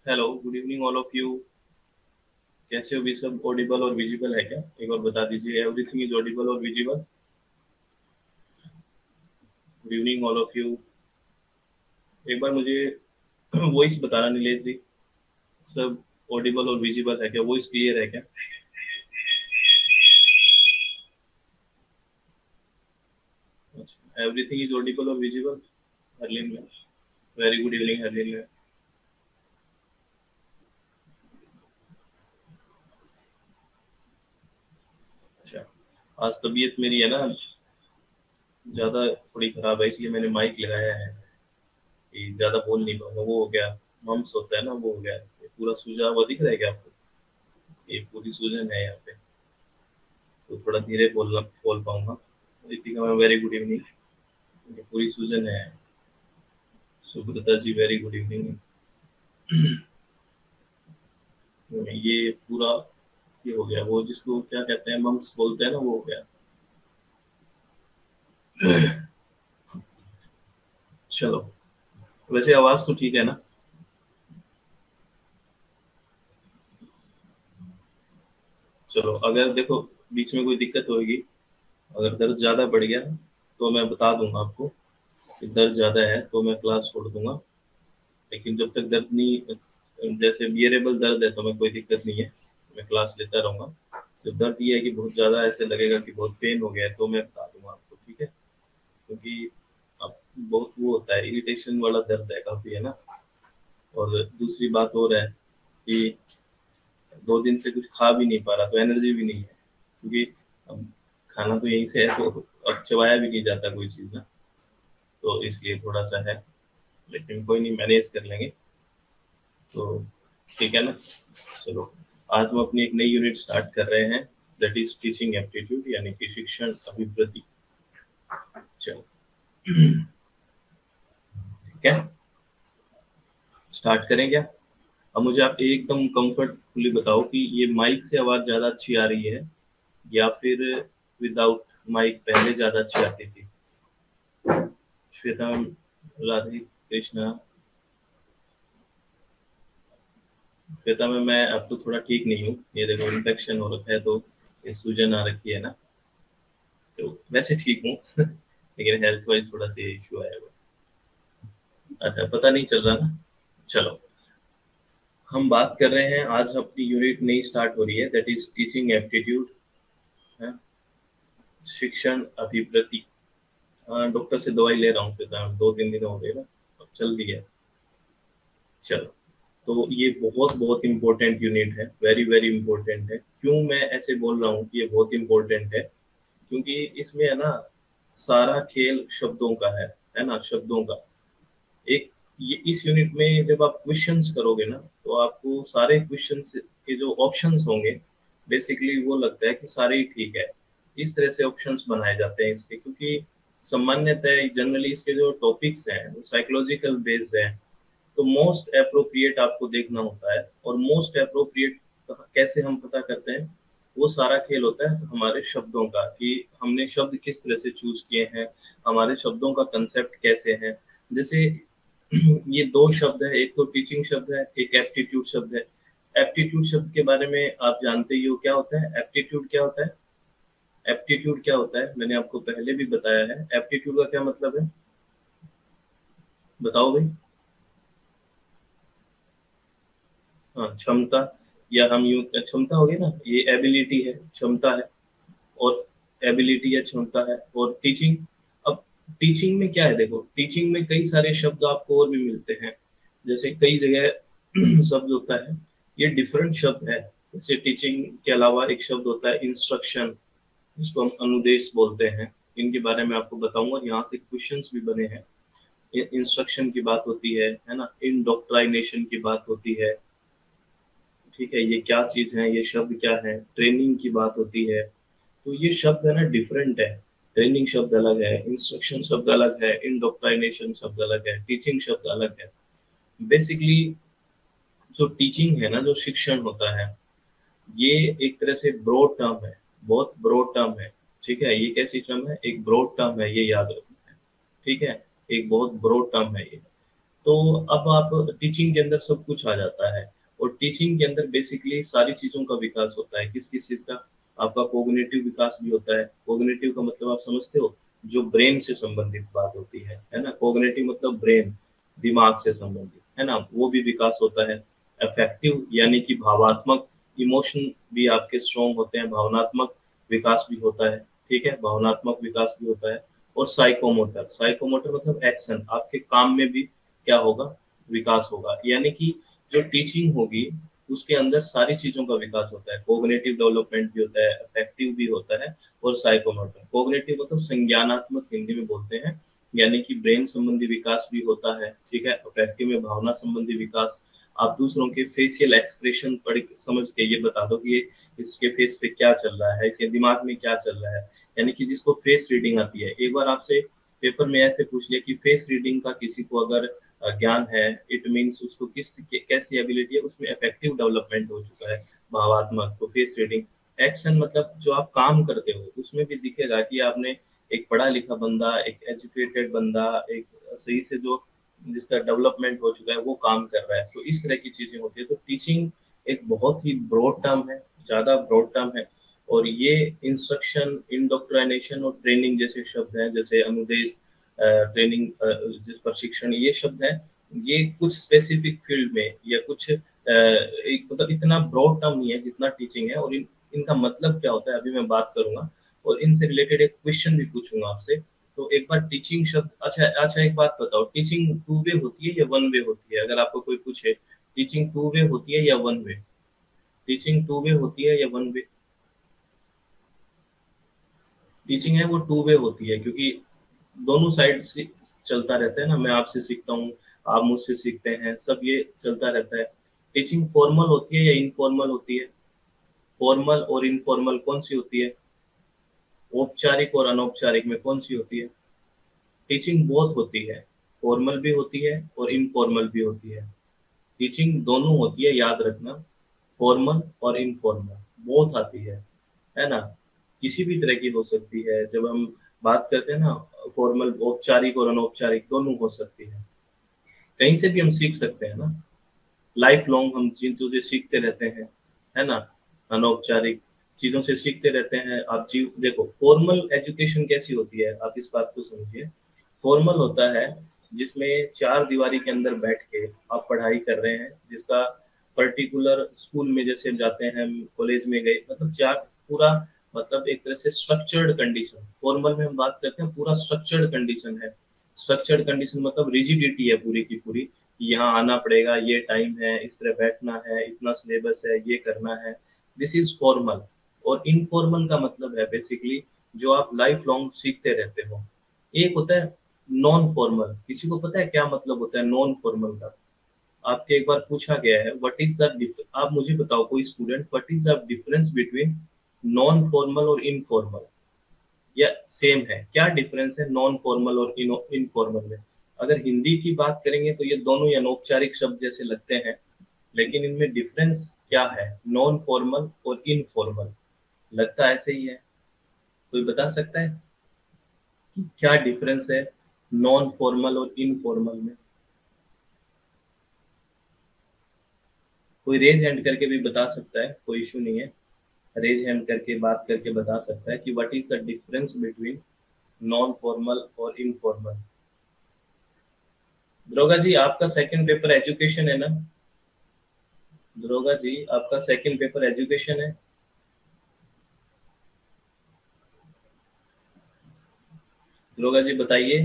Hello, good evening all of you. कैसे हो भी सब? ऑडिबल और विजिबल है क्या? एक बार बता दीजिए, एवरीथिंग इज ऑडिबल और visible? Good evening all of you. एक बार मुझे वॉइस बताना नीलेश जी। सब ऑडिबल और विजिबल है क्या? वॉइस क्लियर है क्या? अच्छा, एवरीथिंग इज ऑडिबल और विजिबल। हरलीन में। वेरी गुड इवनिंग हरलीन में। अच्छा, आज तबीयत मेरी है ना ज़्यादा थोड़ी खराब है, इसलिए मैंने माइक लगाया है कि ज़्यादा बोल नहीं पाऊंगा। वो हो गया, मम्स होता है ना, वो हो गया। ये पूरा सूजा हुआ दिख रहा है क्या आपको? ये पूरी सूजन है यहाँ पे, तो थोड़ा धीरे बोल पाऊंगा। Ritika ma'am very good evening. ये पूरी सूजन है। सुब्रता जी वेरी गुड इवनिंग। ये पूरा ये हो गया, वो जिसको क्या कहते हैं, मम्स बोलते हैं ना, वो हो गया। चलो, वैसे आवाज तो ठीक है ना? चलो, अगर देखो बीच में कोई दिक्कत होगी, अगर दर्द ज्यादा बढ़ गया तो मैं बता दूंगा आपको कि दर्द ज्यादा है तो मैं क्लास छोड़ दूंगा। लेकिन जब तक दर्द नहीं, जैसे बियरेबल दर्द है तो मैं कोई दिक्कत नहीं है, मैं क्लास लेता रहूंगा। जब दर्द ये है कि बहुत ज्यादा ऐसे लगेगा कि बहुत पेन हो गया है तो मैं बता दूंगा आपको, ठीक है? क्योंकि अब बहुत वो होता है, इरिटेशन वाला दर्द है काफी, है ना। और दूसरी बात और है कि 2 दिन से कुछ खा भी नहीं पा रहा, तो एनर्जी भी नहीं है, क्योंकि अब खाना तो यहीं से है, तो अब चबाया भी नहीं जाता कोई चीज ना, तो इसलिए थोड़ा सा है। लेकिन कोई नहीं, मैनेज कर लेंगे। तो ठीक है ना। चलो, आज हम अपनी एक नई यूनिट स्टार्ट कर रहे हैं, दैट इज टीचिंग एप्टीट्यूड, यानी कि शिक्षण अभिवृद्धि। चलो, ठीक है, स्टार्ट करें क्या? अब मुझे आप एकदम कंफर्टफुली बताओ कि ये माइक से आवाज ज्यादा अच्छी आ रही है या फिर विदाउट माइक पहले ज्यादा अच्छी आती थी? श्वेता मैम, राधे कृष्णा। श्वेता मैम, मैं अब तो थोड़ा ठीक नहीं हूँ, ये देखो इन्फेक्शन हो रखा है, तो ये सूजन आ रखी है ना, तो वैसे ठीक हूँ लेकिन हेल्थ वाइज थोड़ा सा इशू आया हुआ। अच्छा, पता नहीं चल रहा ना। चलो, हम बात कर रहे हैं, आज अपनी यूनिट नई स्टार्ट हो रही है, दैट इज टीचिंग एप्टीट्यूड, है, शिक्षण अभिवृत्ति। डॉक्टर से दवाई ले रहा हूँ फिर, 2-3 दिन हो गए ना, अब चल रही है। चलो, तो ये बहुत बहुत इंपॉर्टेंट यूनिट है, वेरी वेरी इंपॉर्टेंट है। क्यों मैं ऐसे बोल रहा हूँ कि ये बहुत इंपॉर्टेंट है? क्योंकि इसमें है ना, सारा खेल शब्दों का है ना, शब्दों का। एक, ये इस यूनिट में जब आप क्वेश्चंस करोगे ना, तो आपको सारे क्वेश्चंस के जो ऑप्शंस होंगे, बेसिकली वो लगता है कि सारे ही ठीक है। इस तरह से ऑप्शंस बनाए जाते हैं इसके, क्योंकि सामान्यतः जनरली इसके जो टॉपिक्स हैं वो साइकोलॉजिकल बेस्ड है। तो मोस्ट अप्रोप्रिएट आपको देखना होता है, और मोस्ट अप्रोप्रिएट कैसे हम पता करते हैं? वो सारा खेल होता है हमारे शब्दों का, कि हमने शब्द किस तरह से चूज किए हैं, हमारे शब्दों का कंसेप्ट कैसे है। जैसे ये 2 शब्द है, एक तो टीचिंग शब्द है, एक एप्टीट्यूड शब्द है। एप्टीट्यूड शब्द के बारे में आप जानते ही हो क्या होता है, एप्टीट्यूड क्या होता है? एप्टीट्यूड क्या होता है मैंने आपको पहले भी बताया है, एप्टीट्यूड का क्या मतलब है? बताओ भाई। हाँ, क्षमता, या हम यूं, क्षमता होगी ना, ये एबिलिटी है, क्षमता है। और एबिलिटी या क्षमता है, और टीचिंग। अब टीचिंग में क्या है, देखो टीचिंग में कई सारे शब्द आपको और भी मिलते हैं। जैसे कई जगह शब्द होता है, ये डिफरेंट शब्द है। जैसे टीचिंग के अलावा एक शब्द होता है इंस्ट्रक्शन, जिसको हम अनुदेश बोलते हैं। इनके बारे में आपको बताऊंगा, यहाँ से क्वेश्चंस भी बने हैं। इंस्ट्रक्शन की बात होती है ना, इंडोक्ट्राइनेशन की बात होती है। ठीक है, ये क्या चीज है, ये शब्द क्या है? ट्रेनिंग की बात होती है। तो ये शब्द है ना, डिफरेंट है। ट्रेनिंग शब्द अलग है, इंस्ट्रक्शन शब्द अलग है, इंडोक्ट्राइनेशन शब्द अलग है, टीचिंग शब्द अलग है। बेसिकली जो टीचिंग है ना, जो शिक्षण होता है, ये एक तरह से ब्रॉड टर्म है, बहुत ब्रॉड टर्म है। ठीक है, ये कैसी टर्म है? एक ब्रॉड टर्म है, ये याद रखना है। ठीक है, एक बहुत ब्रॉड टर्म है ये। तो अब आप टीचिंग के अंदर सब कुछ आ जाता है, और टीचिंग के अंदर बेसिकली सारी चीजों का विकास होता है। किस किस चीज का? आपका कोग्निटिव विकास भी होता है। कोग्निटिव का मतलब आप समझते हो, जो ब्रेन से संबंधित बात होती है ना। कोग्निटिव मतलब ब्रेन, दिमाग से संबंधित, है ना, वो भी विकास होता है। अफेक्टिव यानी कि भावात्मक, इमोशन भी आपके स्ट्रॉन्ग होते हैं, भावनात्मक विकास भी होता है, ठीक है, भावनात्मक विकास भी होता है। और साइकोमोटर, साइकोमोटर मतलब एक्शन, आपके काम में भी क्या होगा? विकास होगा। यानी कि जो टीचिंग होगी उसके अंदर सारी चीजों का विकास होता है। कोग्निटिव डेवलपमेंट भी होता है, अफेक्टिव भी होता है, और साइकोमोटर। कोग्निटिव मतलब संज्ञानात्मक, हिंदी में बोलते हैं, यानी कि ब्रेन संबंधी विकास भी होता है, ठीक है। अफेक्टिव में भावना संबंधी विकास, आप दूसरों के फेशियल एक्सप्रेशन पढ़ समझ के ये बता दो कि ये इसके फेस पे क्या चल रहा है, इसके दिमाग में क्या चल रहा है, यानी कि जिसको फेस रीडिंग आती है। एक बार आपसे पेपर में ऐसे पूछ लिया कि फेस रीडिंग का किसी को अगर ज्ञान है, इट मीन्स उसको कैसी एबिलिटी है, उसमें इफेक्टिव डेवलपमेंट हो चुका है, भावात्मक। तो फेस रीडिंग। एक्शन मतलब जो आप काम करते हो उसमें भी दिखेगा कि आपने, एक पढ़ा लिखा बंदा, एक एजुकेटेड बंदा, एक सही से जो जिसका डेवलपमेंट हो चुका है वो काम कर रहा है। तो इस तरह की चीजें होती है। तो टीचिंग एक बहुत ही ब्रॉड टर्म है, ज्यादा ब्रॉड टर्म है, और ये इंस्ट्रक्शन, इंडोक्ट्राइनेशन और ट्रेनिंग जैसे शब्द हैं, जैसे अनुदेश, ट्रेनिंग, जिस प्रशिक्षण, ये शब्द हैं, ये कुछ स्पेसिफिक फील्ड में या कुछ एक मतलब इतना ब्रॉड टर्म नहीं है जितना टीचिंग है। और इनका मतलब क्या होता है अभी मैं बात करूंगा, और इनसे रिलेटेड एक क्वेश्चन भी पूछूंगा आपसे। तो एक बार टीचिंग शब्द, अच्छा अच्छा, एक बात बताओ, टीचिंग टू वे होती है या वन वे होती है? अगर आपको कोई पूछे टीचिंग टू वे होती है या one way, teaching two way होती है या वन वे? टीचिंग है वो टू वे होती है, क्योंकि दोनों साइड से चलता रहता है ना। मैं आपसे सीखता हूँ, आप मुझसे सीखते हैं, सब ये चलता रहता है। टीचिंग फॉर्मल होती है या इनफॉर्मल होती है? फॉर्मल और इनफॉर्मल कौन सी होती है? औपचारिक और अनौपचारिक में कौन सी होती है? टीचिंग बहुत होती है, फॉर्मल भी होती है और इनफॉर्मल भी होती है। टीचिंग दोनों होती है, याद रखना, फॉर्मल और इनफॉर्मल, बहुत आती है ना। किसी भी तरह की हो सकती है। जब हम बात करते हैं ना, फॉर्मल, औपचारिक और अनौपचारिक दोनों हो सकती है। कहीं से भी हम सीख सकते हैं ना, लाइफ लॉन्ग हम जिन चीजें सीखते रहते हैं, है ना। अनौपचारिक चीजों से सीखते रहते हैं। आप जीव देखो, फॉर्मल एजुकेशन कैसी होती है, आप इस बात को समझिए। फॉर्मल होता है जिसमें चार दीवारी के अंदर बैठ के आप पढ़ाई कर रहे हैं, जिसका पर्टिकुलर स्कूल में जैसे जाते हैं, कॉलेज में गए, मतलब चार पूरा, मतलब एक तरह से स्ट्रक्चर्ड कंडीशन। फॉर्मल में हम बात करते हैं पूरा स्ट्रक्चर्ड कंडीशन है। स्ट्रक्चर्ड कंडीशन मतलब रिजिडिटी है पूरी की पूरी, यहाँ आना पड़ेगा, ये टाइम है, इस तरह बैठना है, इतना सिलेबस है, ये करना है। This is formal. और इनफॉर्मल का मतलब है बेसिकली जो आप लाइफ लॉन्ग सीखते रहते हो। एक होता है नॉन फॉर्मल। किसी को पता है क्या मतलब होता है नॉन फॉर्मल का? आपके एक बार पूछा गया है व्हाट इज द, आप मुझे बताओ कोई student, what is the difference between non formal और इनफॉर्मल? या सेम है? क्या डिफरेंस है नॉन फॉर्मल और इनफॉर्मल में? अगर हिंदी की बात करेंगे तो ये दोनों ही अनौपचारिक शब्द जैसे लगते हैं, लेकिन इनमें डिफरेंस क्या है नॉन फॉर्मल और इनफॉर्मल? लगता ऐसे ही है। कोई बता सकता है कि क्या डिफरेंस है नॉन फॉर्मल और इनफॉर्मल में? कोई रेज हैंड करके भी बता सकता है, कोई इशू नहीं है। रेज हैंड करके बात करके बता सकता है कि what is the difference between non formal और इनफॉर्मल। दरोगा जी, आपका सेकंड पेपर एजुकेशन है ना? दरोगा जी, आपका सेकंड पेपर एजुकेशन है? दरोगा जी बताइए,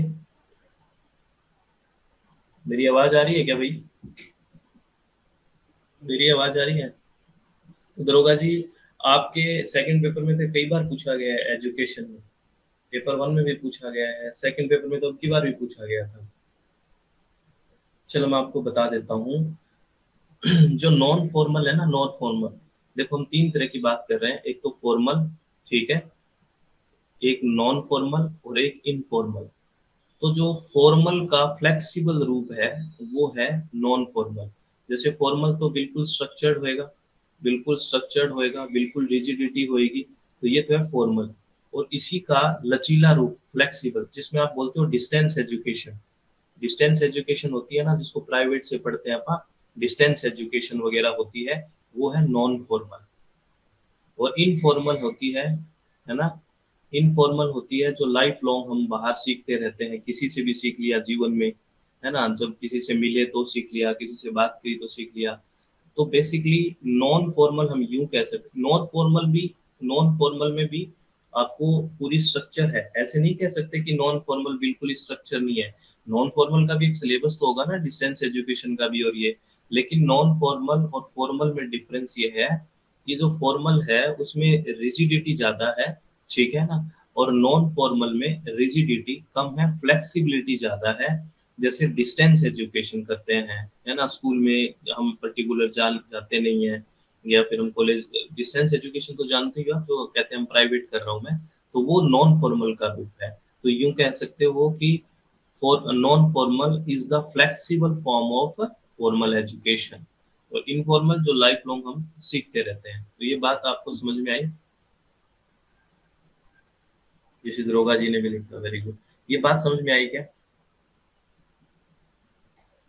मेरी आवाज आ रही है क्या भाई? मेरी आवाज आ रही है? तो दरोगा जी, आपके सेकंड पेपर में तो कई बार पूछा गया है एजुकेशन में। पेपर वन में भी पूछा गया है, सेकंड पेपर में तो अब की बार भी पूछा गया था। चलो मैं आपको बता देता हूँ। जो नॉन फॉर्मल है ना, नॉन फॉर्मल, देखो हम तीन तरह की बात कर रहे हैं। एक तो फॉर्मल, ठीक है, एक नॉन फॉर्मल और एक इनफॉर्मल। तो जो फॉर्मल का फ्लेक्सिबल रूप है वो है नॉन फॉर्मल। जैसे फॉर्मल तो बिल्कुल स्ट्रक्चर्ड होएगा, बिल्कुल स्ट्रक्चर्ड होएगा, बिल्कुल रिजिडिटी होएगी, तो ये तो है फॉर्मल। और इसी का लचीला रूप फ्लेक्सिबल, जिसमें आप बोलते हो डिस्टेंस एजुकेशन, डिस्टेंस एजुकेशन होती है ना, जिसको प्राइवेट से पढ़ते हैं अपन, डिस्टेंस एजुकेशन वगैरह होती है, वो है नॉन फॉर्मल। और इनफॉर्मल होती है ना, इनफॉर्मल होती है जो लाइफ लॉन्ग हम बाहर सीखते रहते हैं, किसी से भी सीख लिया जीवन में, है ना, जब किसी से मिले तो सीख लिया, किसी से बात की तो सीख लिया। तो बेसिकली नॉन फॉर्मल हम यूं कह सकते, नॉन फॉर्मल में भी आपको पूरी स्ट्रक्चर है, ऐसे नहीं कह सकते कि नॉन फॉर्मल बिल्कुल स्ट्रक्चर नहीं है। नॉन फॉर्मल का भी एक सिलेबस तो होगा ना, डिस्टेंस एजुकेशन का भी, और ये, लेकिन नॉन फॉर्मल और फॉर्मल में डिफरेंस ये है कि जो फॉर्मल है उसमें रिजिडिटी ज्यादा है, ठीक है ना, और नॉन फॉर्मल में रिजिडिटी कम है, फ्लेक्सिबिलिटी ज्यादा है। जैसे डिस्टेंस एजुकेशन करते हैं, है ना, स्कूल में हम पर्टिकुलर जाते नहीं है, या फिर हम कॉलेज, डिस्टेंस एजुकेशन तो जानते ही हो आप, जो कहते हैं हम प्राइवेट कर रहा हूँ मैं, तो वो नॉन फॉर्मल का रूप है। तो यूं कह सकते हो कि for non formal is the flexible form of formal education, और इनफॉर्मल जो लाइफ लॉन्ग हम सीखते रहते हैं। तो ये बात आपको समझ में आई? जैसे दरोगा जी ने भी लिखा, वेरी गुड। ये बात समझ में आई क्या?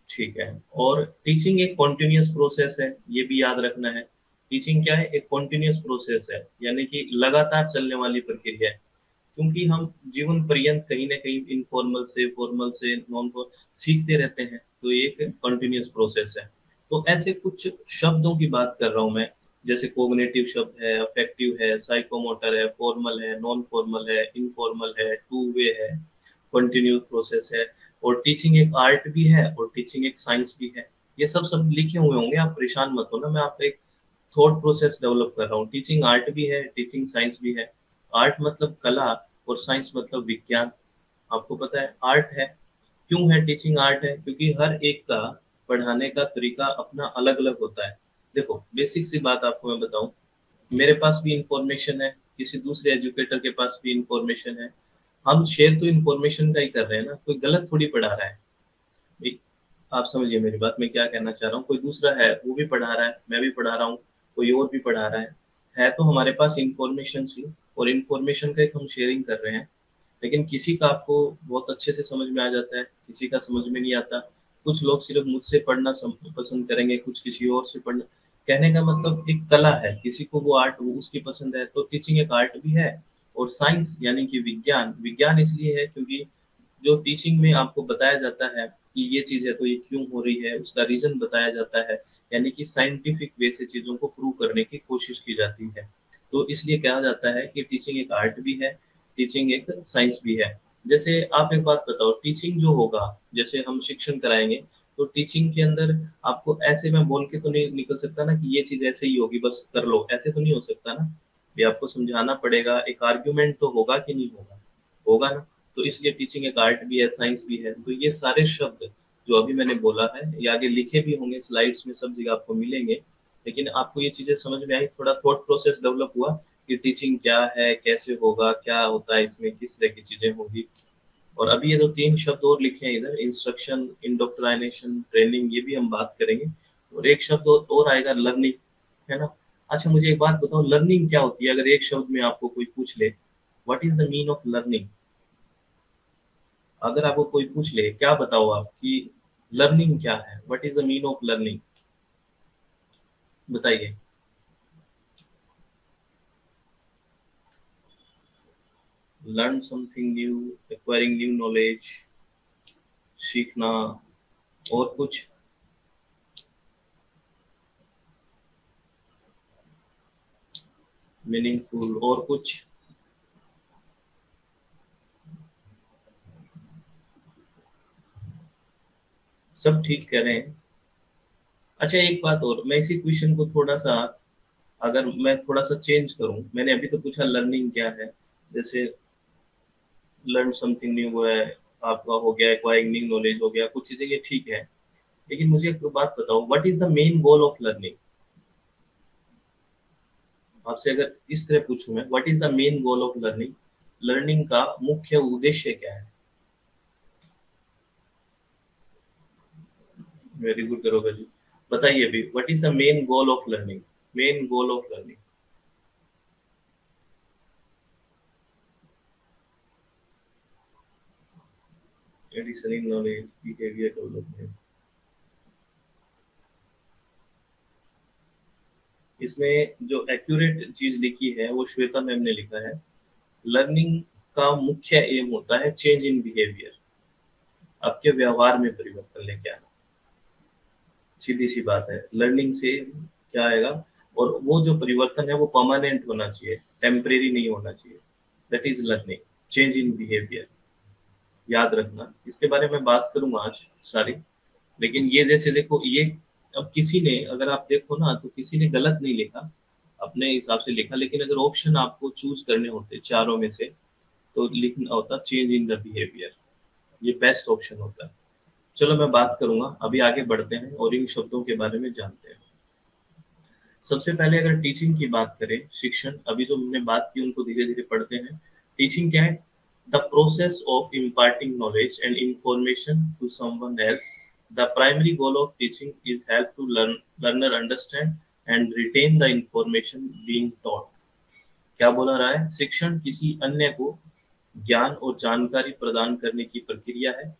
ठीक है। और टीचिंग एक कॉन्टिन्यूस प्रोसेस है, ये भी याद रखना है। टीचिंग क्या है? एक कॉन्टिन्यूस प्रोसेस है, यानी कि लगातार चलने वाली प्रक्रिया है, क्योंकि हम जीवन पर्यंत कहीं ना कहीं इनफॉर्मल से फॉर्मल से नॉन फॉर्मल सीखते रहते हैं, तो ये एक कॉन्टिन्यूस प्रोसेस है। तो ऐसे कुछ शब्दों की बात कर रहा हूं मैं, जैसे कोग्निटिव शब्द है, अफेक्टिव है, साइकोमोटर है, फॉर्मल है, नॉन फॉर्मल है, इनफॉर्मल है, टू वे है, कंटिन्यूस प्रोसेस है, और टीचिंग एक आर्ट भी है और टीचिंग एक साइंस भी है। ये सब सब लिखे हुए होंगे, आप परेशान मत हो ना, मैं आपका एक थॉट प्रोसेस डेवलप कर रहा हूँ। टीचिंग आर्ट भी है, टीचिंग साइंस भी है। आर्ट मतलब कला, और साइंस मतलब विज्ञान। आपको पता है आर्ट है, क्यों है टीचिंग आर्ट है? क्योंकि हर एक का पढ़ाने का तरीका अपना अलग अलग होता है। देखो बेसिक सी बात आपको मैं बताऊं, मेरे पास भी इंफॉर्मेशन है, किसी दूसरे एजुकेटर के पास भी इंफॉर्मेशन है, हम शेयर तो इंफॉर्मेशन का ही कर रहे हैं ना, कोई गलत थोड़ी पढ़ा रहा है। एक- आप समझिए मेरी बात, मैं क्या कहना चाह रहा हूँ, कोई दूसरा है वो भी पढ़ा रहा है, मैं भी पढ़ा रहा हूँ, कोई और भी पढ़ा रहा है तो हमारे पास इंफॉर्मेशन सी, और इंफॉर्मेशन का एक हम शेयरिंग कर रहे हैं। लेकिन किसी का आपको बहुत अच्छे से समझ में आ जाता है, किसी का समझ में नहीं आता। कुछ लोग सिर्फ मुझसे पढ़ना पसंद करेंगे, कुछ किसी और से पढ़ना। कहने का मतलब एक कला है, किसी को वो आर्ट वो उसकी पसंद है, तो टीचिंग एक आर्ट भी है। और साइंस यानी कि विज्ञान, विज्ञान इसलिए है क्योंकि जो टीचिंग में आपको बताया जाता है कि ये चीज है तो ये क्यों हो रही है, उसका रीजन बताया जाता है, यानी कि साइंटिफिक वे से चीजों को प्रूव करने की कोशिश की जाती है। तो इसलिए कहा जाता है कि टीचिंग एक आर्ट भी है, टीचिंग एक साइंस भी है। जैसे आप एक बात बताओ, टीचिंग जो होगा, जैसे हम शिक्षण कराएंगे, तो टीचिंग के अंदर आपको ऐसे में बोल के तो नहीं निकल सकता ना कि ये चीज ऐसे ही होगी बस कर लो, ऐसे तो नहीं हो सकता ना। ये आपको समझाना पड़ेगा, एक आर्ग्यूमेंट तो होगा कि नहीं होगा, होगा ना। तो इसलिए टीचिंग एक आर्ट भी है, साइंस भी है। तो ये सारे शब्द जो अभी मैंने बोला है, ये आगे लिखे भी होंगे स्लाइड्स में, सब जगह आपको मिलेंगे। लेकिन आपको ये चीजें समझ में आई, थोड़ा थॉट प्रोसेस डेवलप हुआ कि टीचिंग क्या है, कैसे होगा, क्या होता है इसमें, किस तरह की चीजें होगी। और अभी ये जो तीन शब्द और लिखे हैं इधर, इंस्ट्रक्शन, इंडोक्ट्राइनेशन, ट्रेनिंग, ये भी हम बात करेंगे। और एक शब्द और आएगा, लर्निंग, है ना। अच्छा मुझे एक बात बताओ, लर्निंग क्या होती है? अगर एक शब्द में आपको कोई पूछ ले, what is the mean of learning? अगर आपको कोई पूछ ले, क्या बताओ आप कि लर्निंग क्या है, what is the mean of learning? बताइए। Learn something new, acquiring new knowledge, सीखना, और कुछ? मीनिंगफुल, और कुछ? सब ठीक कह रहे हैं। अच्छा एक बात और, मैं इसी क्वेश्चन को थोड़ा सा, अगर मैं थोड़ा सा चेंज करूं, मैंने अभी तो पूछा लर्निंग क्या है, जैसे लर्न समथिंग न्यू है, आपका हो गया एक्वायरिंग न्यू नॉलेज हो गया, कुछ चीजें ये ठीक है। लेकिन मुझे एक बात बताओ, what is the main goal of learning? आपसे अगर इस तरह पूछूं मैं, what is the main goal of learning, learning का मुख्य उद्देश्य क्या है? वेरी गुड दरोगा जी, बताइए भी, what is the main goal of learning, main goal of learning. Additional knowledge behaviour development, इसमें जो एक्यूरेट चीज लिखी है वो श्वेता मैम ने लिखा है, लर्निंग का मुख्य एम होता है चेंज इन बिहेवियर, आपके व्यवहार में परिवर्तन लेके आना। सीधी सी बात है, लर्निंग से क्या आएगा, और वो जो परिवर्तन है वो परमानेंट होना चाहिए, टेम्परेरी नहीं होना चाहिए। That is learning, change in behaviour. याद रखना, इसके बारे में बात करूंगा आज सारी। लेकिन ये जैसे देखो, ये अब किसी ने, अगर आप देखो ना, तो किसी ने गलत नहीं लिखा, अपने हिसाब से लिखा, लेकिन अगर ऑप्शन आपको चूज करने होते चारों में से, तो लिखना होता चेंज इन द बिहेवियर, ये बेस्ट ऑप्शन होता है। चलो मैं बात करूंगा, अभी आगे बढ़ते हैं और इन शब्दों के बारे में जानते हैं। सबसे पहले अगर टीचिंग की बात करें, शिक्षण, अभी जो हमने बात की उनको धीरे धीरे पढ़ते हैं। टीचिंग क्या है? The process of imparting knowledge and information to someone else. The primary goal of teaching is help to learner understand and retain the information being taught. क्या बोला रहा है? शिक्षण किसी अन्य को ज्ञान और जानकारी प्रदान करने की प्रक्रिया है।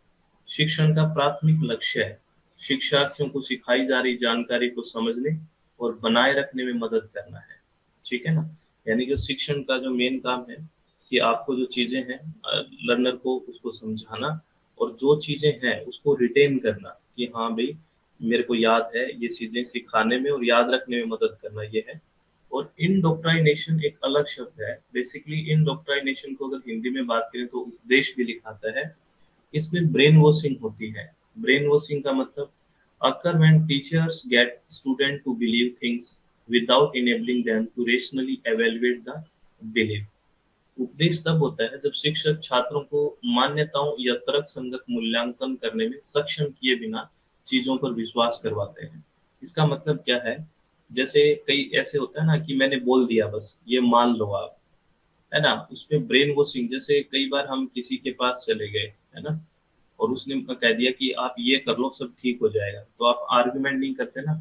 शिक्षण का प्राथमिक लक्ष्य है शिक्षार्थियों को सिखाई जा रही जानकारी को समझने और बनाए रखने में मदद करना है। ठीक है ना? यानी कि शिक्षण का जो मेन काम है कि आपको जो चीजें हैं, लर्नर को उसको समझाना, और जो चीजें हैं उसको रिटेन करना, कि हाँ भाई मेरे को याद है, ये चीजें सिखाने में और याद रखने में मदद करना, ये है। और इंडोक्ट्राइनेशन एक अलग शब्द है। बेसिकली इंडोक्ट्राइनेशन को अगर हिंदी में बात करें तो उपदेश भी लिखाता है। इसमें ब्रेन वॉशिंग होती है। ब्रेन वॉशिंग का मतलब occur when teachers get student to believe things without enabling them to rationally evaluate the belief। उपदेश तब होता है जब शिक्षक छात्रों को मान्यताओं या तर्क संगत मूल्यांकन करने में सक्षम किए बिना चीजों पर विश्वास करवाते हैं। इसका मतलब क्या है? जैसे कई ऐसे होता है ना कि मैंने बोल दिया बस ये मान लो आप, है ना, उसमें ब्रेन वॉशिंग। जैसे कई बार हम किसी के पास चले गए, है ना, और उसने कह दिया कि आप ये कर लो सब ठीक हो जाएगा, तो आप आर्ग्यूमेंट नहीं करते ना,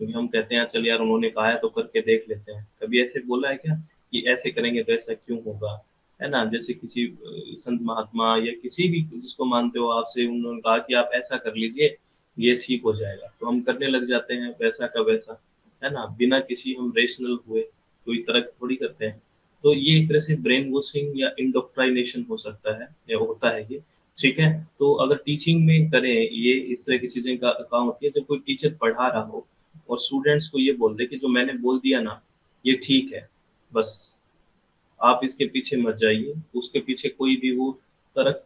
क्योंकि हम कहते हैं चल यार उन्होंने कहा है तो करके देख लेते हैं। कभी ऐसे बोला है क्या कि ऐसे करेंगे तो ऐसा क्यों होगा, है ना? जैसे किसी संत महात्मा या किसी भी जिसको मानते हो आपसे उन्होंने कहा कि आप ऐसा कर लीजिए ये ठीक हो जाएगा, तो हम करने लग जाते हैं वैसा का वैसा, है ना, बिना किसी हम रेशनल हुए कोई तर्क थोड़ी करते हैं। तो ये एक तरह से ब्रेन वॉशिंग या इंडोक्ट्राइनेशन हो सकता है या होता है ये। ठीक है, तो अगर टीचिंग में करें ये इस तरह की चीजें का काम होती है, जब कोई टीचर पढ़ा रहा हो और स्टूडेंट्स को ये बोल दे कि जो मैंने बोल दिया ना ये ठीक है, बस आप इसके पीछे मत जाइए, उसके पीछे कोई भी वो तर्क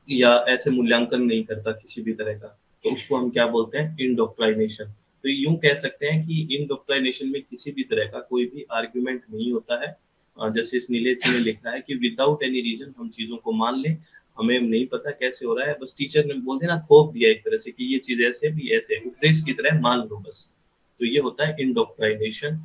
या ऐसे मूल्यांकन नहीं करता किसी भी तरह का, तो उसको हम क्या बोलते हैं? इंडोक्ट्राइनेशन। तो यूं कह सकते हैं कि इंडोक्ट्राइनेशन में किसी भी तरह का कोई भी आर्ग्यूमेंट नहीं होता है। जैसे इस नीलेश जी ने लिखा है कि विदाउट एनी रीजन हम चीजों को मान लें, हमें नहीं पता कैसे हो रहा है, बस टीचर ने बोल दिया ना, थोप दिया एक तरह से कि ये चीज ऐसे भी ऐसे, उपदेश की तरह मान लो बस, तो ये होता है इंडोक्ट्राइनेशन।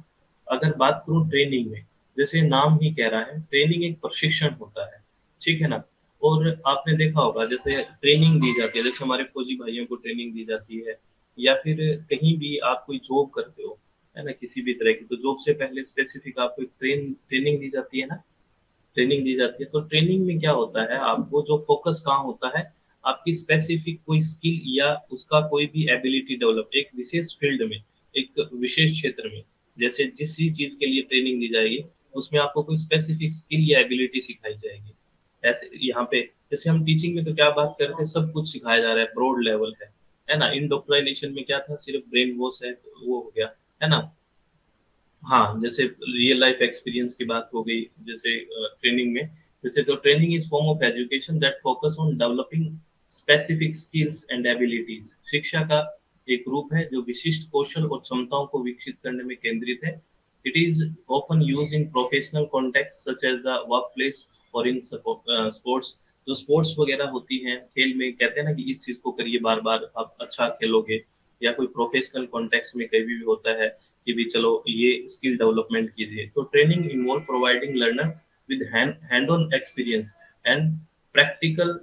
अगर बात करूं ट्रेनिंग में, जैसे नाम ही कह रहा है, ट्रेनिंग एक प्रशिक्षण होता है, ठीक है ना। और आपने देखा होगा जैसे ट्रेनिंग दी जाती है, जैसे हमारे फौजी भाइयों को ट्रेनिंग दी जाती है, या फिर कहीं भी आप कोई जॉब करते हो, है ना, किसी भी तरह की, तो जॉब से पहले स्पेसिफिक आपको एक ट्रेनिंग दी जाती है ना, ट्रेनिंग दी जाती है। तो ट्रेनिंग में क्या होता है, आपको जो फोकस कहाँ होता है, आपकी स्पेसिफिक कोई स्किल या उसका कोई भी एबिलिटी डेवलप, एक विशेष फील्ड में, एक विशेष क्षेत्र में, जैसे जिस चीज के लिए ट्रेनिंग दी जाएगी उसमें आपको कोई स्पेसिफिक स्किल या एबिलिटी सिखाई जाएगी। ऐसे यहाँ पे जैसे हम टीचिंग में तो क्या बात करते हैं, सब कुछ सिखाया जा रहा है, ब्रॉड लेवल है ना। इंडोक्ट्राइनेशन में क्या था, सिर्फ ब्रेन वॉश है, तो वो हो गया, है ना। हाँ, जैसे रियल लाइफ एक्सपीरियंस की बात हो गई, जैसे ट्रेनिंग में, जैसे तो training is form of education that focus on developing specific skills and abilities. शिक्षा का एक रूप है जो विशिष्ट कौशल और क्षमताओं को विकसित करने में केंद्रित है। It is often use in professional context such as the work place और इन स्पोर्ट्स। जो स्पोर्ट्स वगैरह होती हैं, खेल में कहते हैं ना कि इस चीज को करिए बार बार आप अच्छा खेलोगे, या कोई प्रोफेशनल कॉन्टेक्स्ट में कहीं भी होता है कि भी चलो ये स्किल डेवलपमेंट कीजिए। तो training involve providing learner with hand on experience and practical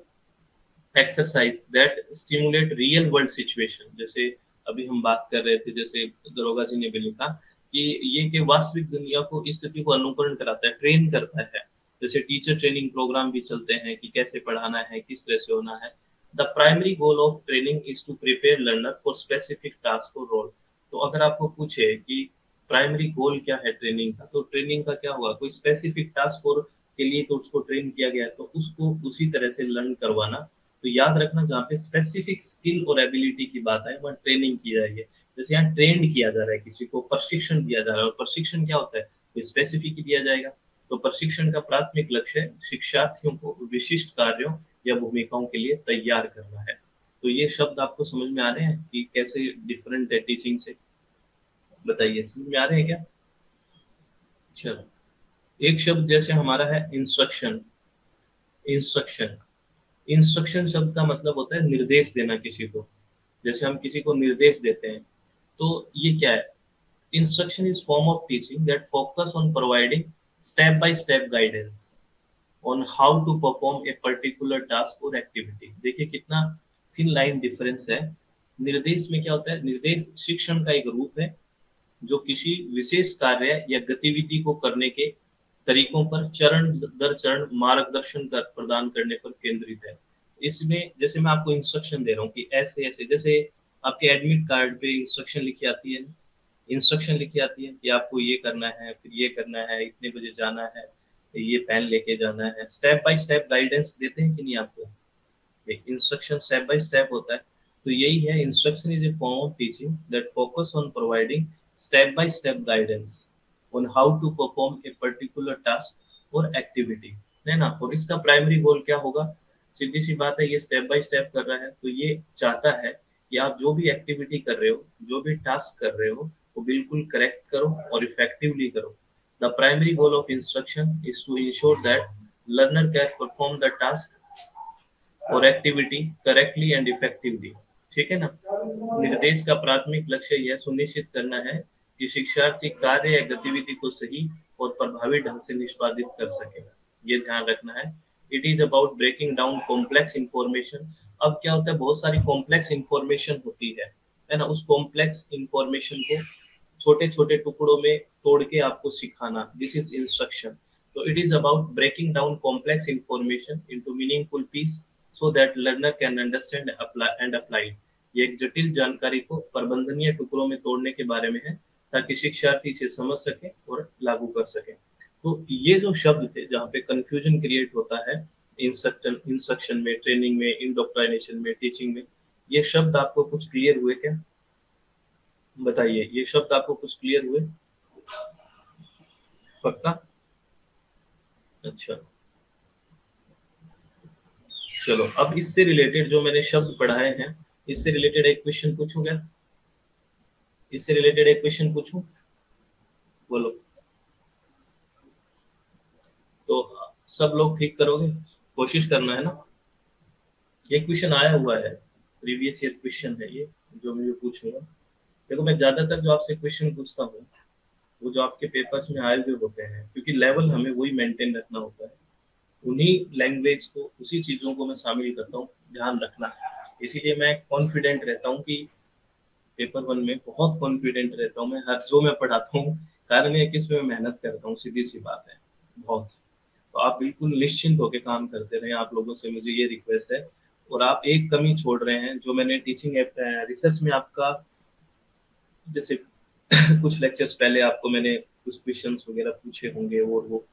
exercise that stimulate real world situation. जैसे अभी हम बात कर रहे थे, जैसे दरोगा जी ने भी लिखा कि ये कि वास्तविक दुनिया को, इस स्थिति को अनुकरण कराता है, ट्रेन करता है। जैसे टीचर ट्रेनिंग प्रोग्राम भी चलते हैं कि कैसे पढ़ाना है, किस तरह से होना है। The primary goal of training is to prepare learner for specific task और रोल। तो अगर आपको पूछे कि प्राइमरी गोल क्या है ट्रेनिंग का, तो ट्रेनिंग का क्या होगा, कोई स्पेसिफिक टास्क और के लिए तो उसको ट्रेन किया गया है, तो उसको उसी तरह से लर्न करवाना। तो याद रखना, जहाँ पे स्पेसिफिक स्किल और एबिलिटी की बात है वहाँ ट्रेनिंग की जाएगी। जैसे यहाँ ट्रेंड किया जा रहा है, किसी को प्रशिक्षण दिया जा रहा है, और प्रशिक्षण क्या होता है, कोई स्पेसिफिक ही दिया जाएगा। तो प्रशिक्षण का प्राथमिक लक्ष्य शिक्षार्थियों को विशिष्ट कार्यों या भूमिकाओं के लिए तैयार करना है। तो ये शब्द आपको समझ में आ रहे हैं कि कैसे डिफरेंट है टीचिंग से? बताइए, समझ में आ रहे हैं क्या? चलो, एक शब्द जैसे हमारा है इंस्ट्रक्शन। इंस्ट्रक्शन इंस्ट्रक्शन शब्द का मतलब होता है निर्देश देना किसी को। जैसे हम किसी को निर्देश देते हैं, तो ये क्या है? Instruction is form of teaching that focus on providing step by step guidance on how to perform a particular task और एक्टिविटी। देखिए कितना थिन लाइन डिफरेंस है। निर्देश में क्या होता है? निर्देश शिक्षण का एक रूप है जो किसी विशेष कार्य या गतिविधि को करने के तरीकों पर चरण दर चरण मार्गदर्शन कर प्रदान करने पर केंद्रित है। इसमें जैसे मैं आपको इंस्ट्रक्शन दे रहा हूँ कि ऐसे ऐसे, जैसे आपके एडमिट कार्ड पे इंस्ट्रक्शन लिखी आती है, इंस्ट्रक्शन लिखी आती है कि आपको ये करना है, फिर ये करना है, इतने बजे जाना है, ये पेन लेके जाना है। स्टेप बाय स्टेप गाइडेंस देते हैं कि नहीं आपको? इंस्ट्रक्शन स्टेप बाय स्टेप होता है। तो यही है, instruction is a form of teaching that focus on providing step by step guidance on how to perform a particular task और एक्टिविटी, है ना। और इसका प्राइमरी गोल क्या होगा? सीधी सी बात है, ये स्टेप बाय स्टेप कर रहा है तो ये चाहता है कि आप जो भी एक्टिविटी कर रहे हो, जो भी टास्क कर रहे हो, वो बिल्कुल करेक्ट करो और इफेक्टिवली करो। The primary goal of instruction is to ensure that learner can perform the task और एक्टिविटी करेक्टली एंड इफेक्टिवली। ठीक है ना। निर्देश का प्राथमिक लक्ष्य यह सुनिश्चित करना है कि शिक्षार्थी कार्य या गतिविधि को सही और प्रभावी ढंग से निष्पादित कर सके। ये ध्यान रखना है। It is about breaking down complex information. अब क्या होता है, बहुत सारी कॉम्प्लेक्स इंफॉर्मेशन होती है ना। उस कॉम्प्लेक्स इंफॉर्मेशन को छोटे छोटे टुकड़ों में तोड़ के आपको सिखाना, this is instruction. So it is about breaking down complex information into meaningful piece so that learner can understand and apply it। ये एक जटिल जानकारी को प्रबंधनीय टुकड़ों में तोड़ने के बारे में है ताकि शिक्षार्थी इसे समझ सके और लागू कर सके। तो ये जो शब्द थे जहाँ पे कंफ्यूजन क्रिएट होता है इंस्ट्रक्शन में, ट्रेनिंग में, इंडोक्ट्राइनेशन में, टीचिंग में, ये शब्द आपको कुछ क्लियर हुए क्या? बताइए, ये शब्द आपको कुछ क्लियर हुए? पक्का? अच्छा, चलो अब इससे रिलेटेड जो मैंने शब्द पढ़ाए हैं, इससे रिलेटेड एक क्वेश्चन पूछूं क्या? इससे रिलेटेड एक क्वेश्चन पूछूं? बोलो। तो सब लोग ठीक करोगे? कोशिश करना है ना। ये क्वेश्चन आया हुआ है, प्रीवियस ईयर क्वेश्चन है ये, जो मैं पूछूंगा। देखो, मैं ज्यादातर जो आपसे क्वेश्चन पूछता हूँ वो जो आपके पेपर्स में आए हुए होते हैं, क्योंकि लेवल हमें वही मेंटेन रखना होता है। उन्हीं लैंग्वेज को, उसी चीजों को मैं शामिल करता हूँ, ध्यान रखना। इसीलिए मैं कॉन्फिडेंट रहता हूँ कि पेपर वन में बहुत कॉन्फिडेंट रहता हूँ मैं, हर जो मैं पढ़ाता हूँ। कारण ये किस पे मैं मेहनत करता हूँ, सीधी सी बात है बहुत। तो आप बिल्कुल निश्चिंत होकर काम करते रहे, आप लोगों से मुझे ये रिक्वेस्ट है। और आप एक कमी छोड़ रहे हैं जो मैंने टीचिंग रिसर्च में आपका, जैसे कुछ लेक्चर्स पहले आपको मैंने कुछ क्वेश्चंस वगैरह पूछे होंगे, वो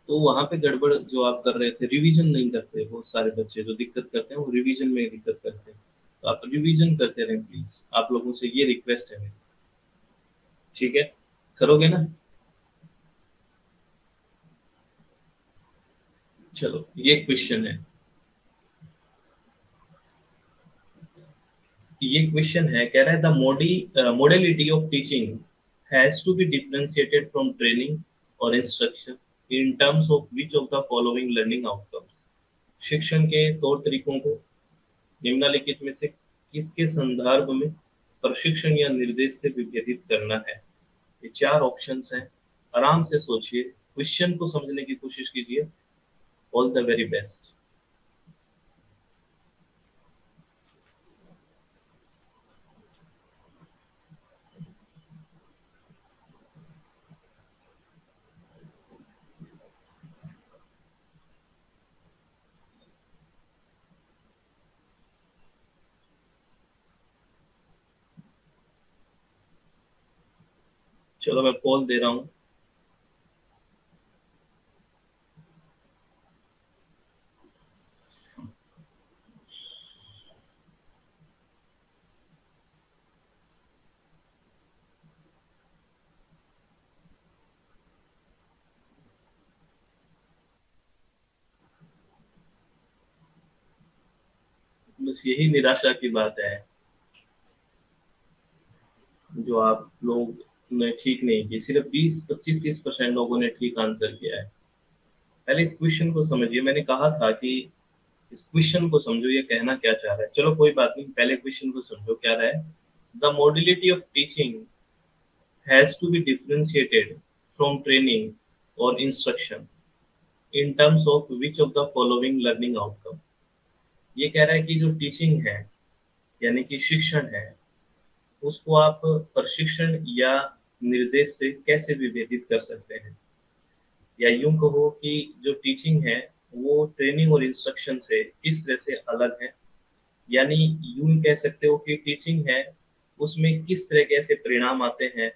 तो वहां पे गड़बड़ जो आप कर रहे थे, रिवीजन नहीं करते। बहुत सारे बच्चे जो दिक्कत करते हैं वो रिवीजन में दिक्कत करते हैं। तो आप रिवीजन करते रहें प्लीज, आप लोगों से ये रिक्वेस्ट है मेरी। ठीक है, करोगे ना? चलो, ये क्वेश्चन है, ये क्वेश्चन है, कह रहा है the modality of teaching has to be differentiated from training और instruction in terms of which of the following learning outcomes. शिक्षण के तौर तरीकों को निम्नलिखित में से किसके संदर्भ में प्रशिक्षण या निर्देश से विभेदित करना है? ये चार ऑप्शंस हैं। आराम से सोचिए, क्वेश्चन को समझने की कोशिश कीजिए। All the very best. चलो मैं पोल दे रहा हूँ। बस यही निराशा की बात है जो आप लोग ने ठीक नहीं की। सिर्फ 20, 25, 30% लोगों ने ठीक आंसर किया है। पहले इस क्वेश्चन को समझिए। मैंने कहा था कि इस क्वेश्चन को समझो, ये कहना क्या चाह रहा है। चलो कोई बात नहीं, पहले क्वेश्चन को समझो क्या रहा है। The modality of teaching has to be differentiated from training और instruction in terms of which of the following learning outcome. ये कह रहा है कि जो टीचिंग है यानी कि शिक्षण है, उसको आप प्रशिक्षण या निर्देश से कैसे विभेदित कर सकते हैं। या यूं कहो कि जो टीचिंग है वो ट्रेनिंग और इंस्ट्रक्शन से किस तरह से अलग है। यानी यूं कह सकते हो कि टीचिंग है उसमें किस तरह के ऐसे परिणाम आते हैं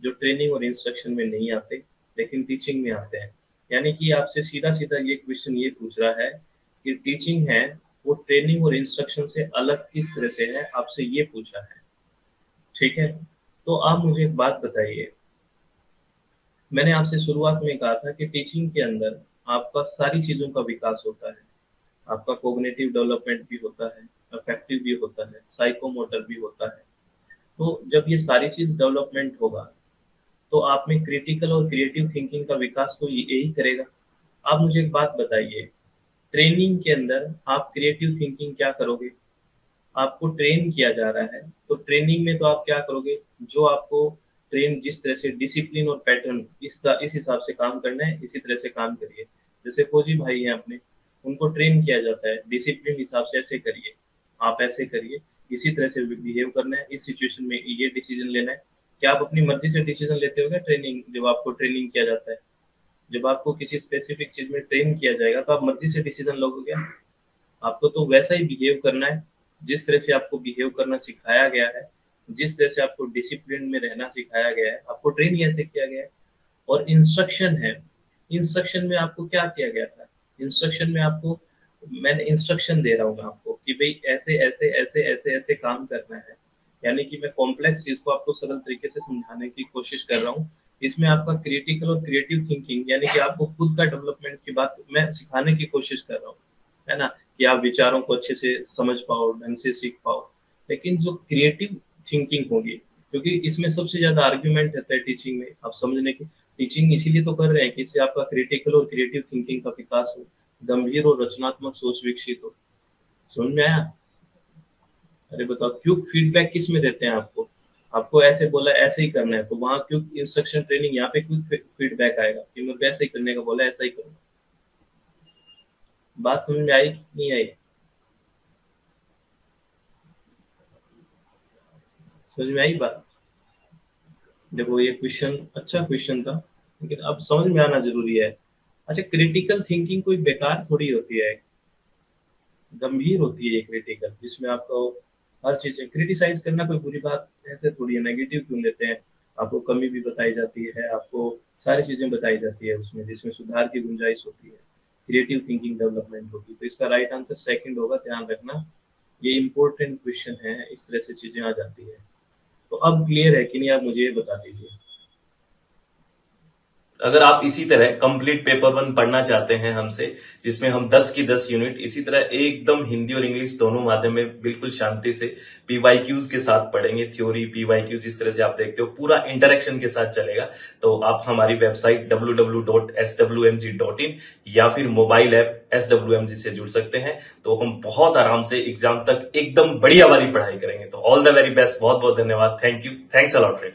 जो ट्रेनिंग और इंस्ट्रक्शन में नहीं आते लेकिन टीचिंग में आते हैं। यानी कि आपसे सीधा सीधा ये क्वेश्चन ये पूछ रहा है कि टीचिंग है वो ट्रेनिंग और इंस्ट्रक्शन से अलग किस तरह से है, आपसे ये पूछा है। ठीक है, तो आप मुझे एक बात बताइए। मैंने आपसे शुरुआत में कहा था कि टीचिंग के अंदर आपका सारी चीजों का विकास होता है। आपका कोग्निटिव डेवलपमेंट भी होता है, अफेक्टिव भी होता है, साइकोमोटर भी होता है। तो जब ये सारी चीज डेवलपमेंट होगा तो आप में क्रिटिकल और क्रिएटिव थिंकिंग का विकास तो यही करेगा। आप मुझे एक बात बताइए, ट्रेनिंग के अंदर आप क्रिएटिव थिंकिंग क्या करोगे। आपको ट्रेन किया जा रहा है तो ट्रेनिंग में तो आप क्या करोगे, जो आपको ट्रेन जिस तरह से डिसिप्लिन और पैटर्न इस हिसाब से काम करना है इसी तरह से काम करिए। जैसे फौजी भाई हैं अपने, उनको ट्रेन किया जाता है डिसिप्लिन हिसाब से ऐसे करिए, आप ऐसे करिए, इसी तरह से बिहेव करना है, इस सिचुएशन में ये डिसीजन लेना है। क्या आप अपनी मर्जी से डिसीजन लेते हो क्या ट्रेनिंग, जब आपको ट्रेनिंग किया जाता है। जब आपको किसी स्पेसिफिक चीज में ट्रेन किया जाएगा तो आप मर्जी से डिसीजन लोगे क्या। आपको तो वैसा ही बिहेव करना है जिस तरह से आपको बिहेव करना सिखाया गया है, जिस तरह से आपको डिसिप्लिन में रहना सिखाया गया है, आपको ट्रेन ऐसे किया गया है। और इंस्ट्रक्शन है, इंस्ट्रक्शन में आपको क्या किया गया था। इंस्ट्रक्शन में आपको, मैंने इंस्ट्रक्शन दे रहा हूँ आपको कि भाई ऐसे ऐसे ऐसे ऐसे ऐसे काम करना है। यानी कि मैं कॉम्प्लेक्स चीज को आपको सरल तरीके से समझाने की कोशिश कर रहा हूँ। इसमें आपका क्रिटिकल और क्रिएटिव थिंकिंग यानी कि आपको खुद का डेवलपमेंट की बात मैं सिखाने की कोशिश कर रहा हूँ, है ना, कि आप विचारों को अच्छे से समझ पाओ, ढंग से सीख पाओ। लेकिन जो क्रिएटिव थिंकिंग होगी, क्योंकि इसमें सबसे ज्यादा आर्ग्यूमेंट रहता है टीचिंग में, आप समझने की टीचिंग इसीलिए तो कर रहे हैं कि इससे आपका क्रिटिकल और क्रिएटिव थिंकिंग का विकास हो, गंभीर और रचनात्मक सोच विकसित हो। समझ में आया। अरे बताओ, क्यों फीडबैक किस में देते हैं आपको, आपको ऐसे बोला ऐसे ही करना है तो वहां क्यों इंस्ट्रक्शन ट्रेनिंग, यहाँ पे क्यों फीडबैक आएगा कि मेरे ऐसे ही करने का बोला ऐसा ही करूंगा। बात समझ में आई कि नहीं आई। समझ में आई बात। देखो ये क्वेश्चन अच्छा क्वेश्चन था लेकिन अब समझ में आना जरूरी है। अच्छा, क्रिटिकल थिंकिंग कोई बेकार थोड़ी होती है, गंभीर होती है ये क्रिटिकल, जिसमें आपको हर चीज क्रिटिसाइज करना कोई बुरी बात ऐसे थोड़ी है। नेगेटिव क्यों लेते हैं, आपको कमी भी बताई जाती है, आपको सारी चीजें बताई जाती है उसमें जिसमें सुधार की गुंजाइश होती है, क्रिएटिव थिंकिंग डेवलपमेंट होगी। तो इसका राइट आंसर सेकंड होगा, ध्यान रखना। ये इंपॉर्टेंट क्वेश्चन है, इस तरह से चीजें आ जाती है। तो अब क्लियर है कि नहीं, आप मुझे ये बता दीजिए। अगर आप इसी तरह कंप्लीट पेपर 1 पढ़ना चाहते हैं हमसे, जिसमें हम 10 की 10 यूनिट इसी तरह एकदम हिंदी और इंग्लिश दोनों माध्यम में बिल्कुल शांति से पीवाईक्यूज के साथ पढ़ेंगे, थ्योरी पीवाईक्यू जिस तरह से आप देखते हो पूरा इंटरेक्शन के साथ चलेगा, तो आप हमारी वेबसाइट www.swmg.in या फिर मोबाइल ऐप SWMG से जुड़ सकते हैं। तो हम बहुत आराम से एग्जाम तक एकदम बढ़िया वाली पढ़ाई करेंगे। तो ऑल द वेरी बेस्ट, बहुत बहुत धन्यवाद, thank you, thanks a lot friend.